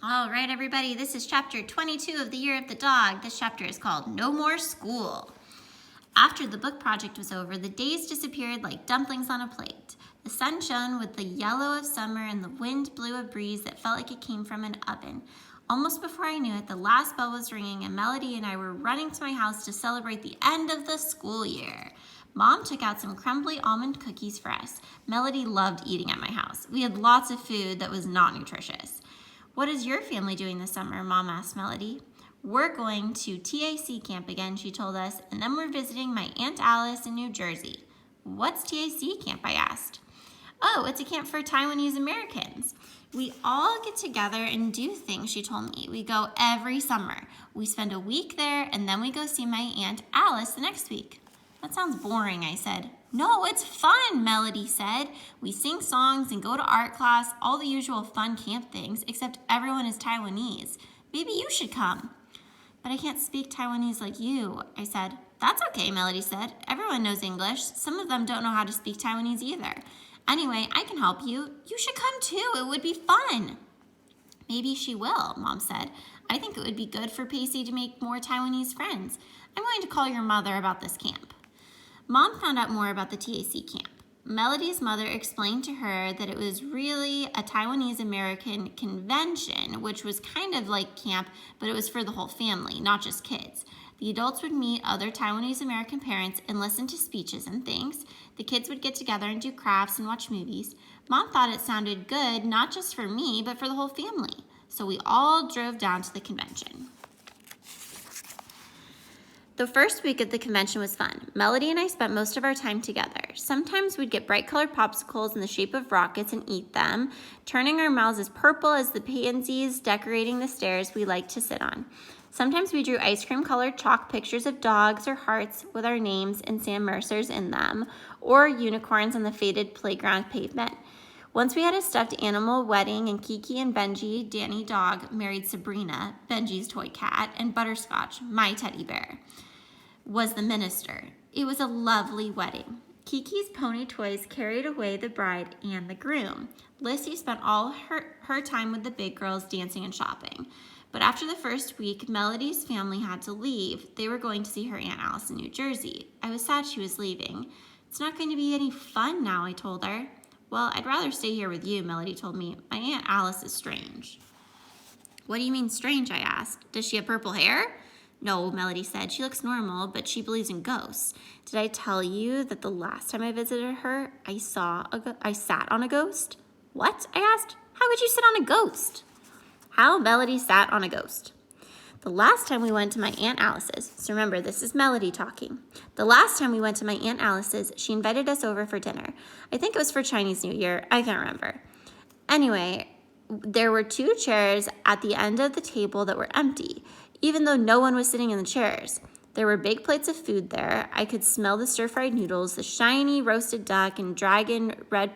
All right, everybody, this is chapter 22 of the Year of the Dog. This chapter is called No More School. After the book project was over, the days disappeared like dumplings on a plate. The sun shone with the yellow of summer and the wind blew a breeze that felt like it came from an oven. Almost before I knew it, the last bell was ringing and Melody and I were running to my house to celebrate the end of the school year. Mom took out some crumbly almond cookies for us. Melody loved eating at my house. We had lots of food that was not nutritious. "What is your family doing this summer?" Mom asked Melody. "We're going to TAC camp again," she told us, "and then we're visiting my Aunt Alice in New Jersey." "What's TAC camp?" I asked. "Oh, it's a camp for Taiwanese Americans. We all get together and do things," she told me. "We go every summer. We spend a week there, and then we go see my Aunt Alice the next week." "That sounds boring," I said. "No, it's fun," Melody said. "We sing songs and go to art class, all the usual fun camp things, except everyone is Taiwanese. Maybe you should come." "But I can't speak Taiwanese like you," I said. "That's okay," Melody said. "Everyone knows English. Some of them don't know how to speak Taiwanese either. Anyway, I can help you. You should come too. It would be fun." "Maybe she will," Mom said. "I think it would be good for Pacey to make more Taiwanese friends. I'm going to call your mother about this camp." Mom found out more about the TAC camp. Melody's mother explained to her that it was really a Taiwanese American convention, which was kind of like camp, but it was for the whole family, not just kids. The adults would meet other Taiwanese American parents and listen to speeches and things. The kids would get together and do crafts and watch movies. Mom thought it sounded good, not just for me, but for the whole family. So we all drove down to the convention. The first week of the convention was fun. Melody and I spent most of our time together. Sometimes we'd get bright-colored popsicles in the shape of rockets and eat them, turning our mouths as purple as the pansies decorating the stairs we liked to sit on. Sometimes we drew ice cream-colored chalk pictures of dogs or hearts with our names and Sam Mercer's in them, or unicorns on the faded playground pavement. Once we had a stuffed animal wedding, and Kiki and Benji, Danny dog, married Sabrina, Benji's toy cat, and Butterscotch, my teddy bear, was the minister. It was a lovely wedding. Kiki's pony toys carried away the bride and the groom. Lissy spent all her time with the big girls dancing and shopping. But after the first week, Melody's family had to leave. They were going to see her Aunt Alice in New Jersey. I was sad she was leaving. "It's not going to be any fun now," I told her. "Well, I'd rather stay here with you," Melody told me. "My Aunt Alice is strange." "What do you mean strange?" I asked. "Does she have purple hair?" "No," Melody said. "She looks normal, but she believes in ghosts. Did I tell you that the last time I visited her, I sat on a ghost?" "What?" I asked. "How could you sit on a ghost?" How Melody sat on a ghost. "The last time we went to my Aunt Alice's," so remember, this is Melody talking. "The last time we went to my Aunt Alice's, she invited us over for dinner. I think it was for Chinese New Year. I can't remember. Anyway, there were 2 chairs at the end of the table that were empty, even though no one was sitting in the chairs. There were big plates of food there. I could smell the stir-fried noodles, the shiny roasted duck, and dragon red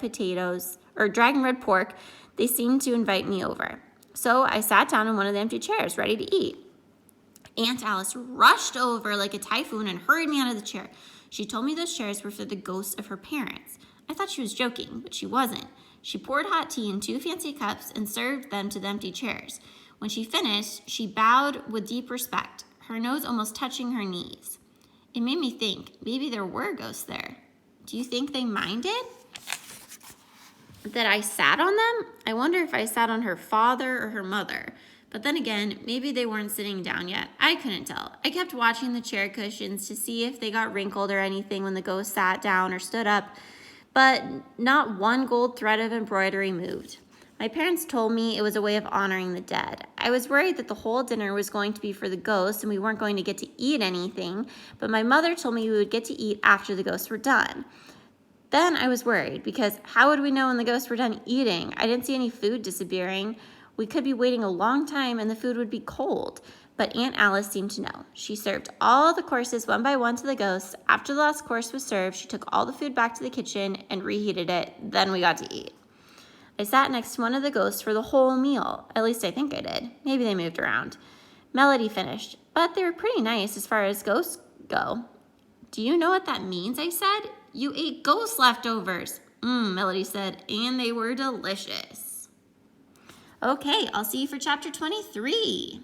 pork. They seemed to invite me over. So I sat down in one of the empty chairs, ready to eat. Aunt Alice rushed over like a typhoon and hurried me out of the chair. She told me those chairs were for the ghosts of her parents. I thought she was joking, but she wasn't. She poured hot tea in 2 fancy cups and served them to the empty chairs. When she finished, she bowed with deep respect, her nose almost touching her knees. It made me think, maybe there were ghosts there. Do you think they minded that I sat on them? I wonder if I sat on her father or her mother. But then again, maybe they weren't sitting down yet. I couldn't tell. I kept watching the chair cushions to see if they got wrinkled or anything when the ghost sat down or stood up, but not one gold thread of embroidery moved. My parents told me it was a way of honoring the dead. I was worried that the whole dinner was going to be for the ghosts and we weren't going to get to eat anything, but my mother told me we would get to eat after the ghosts were done. Then I was worried because how would we know when the ghosts were done eating? I didn't see any food disappearing. We could be waiting a long time and the food would be cold. But Aunt Alice seemed to know. She served all the courses one by one to the ghosts. After the last course was served, she took all the food back to the kitchen and reheated it. Then we got to eat. I sat next to one of the ghosts for the whole meal. At least I think I did. Maybe they moved around. Melody finished, but they were pretty nice as far as ghosts go. "Do you know what that means?" I said. "You ate ghost leftovers." Melody said, "and they were delicious." Okay, I'll see you for chapter 23.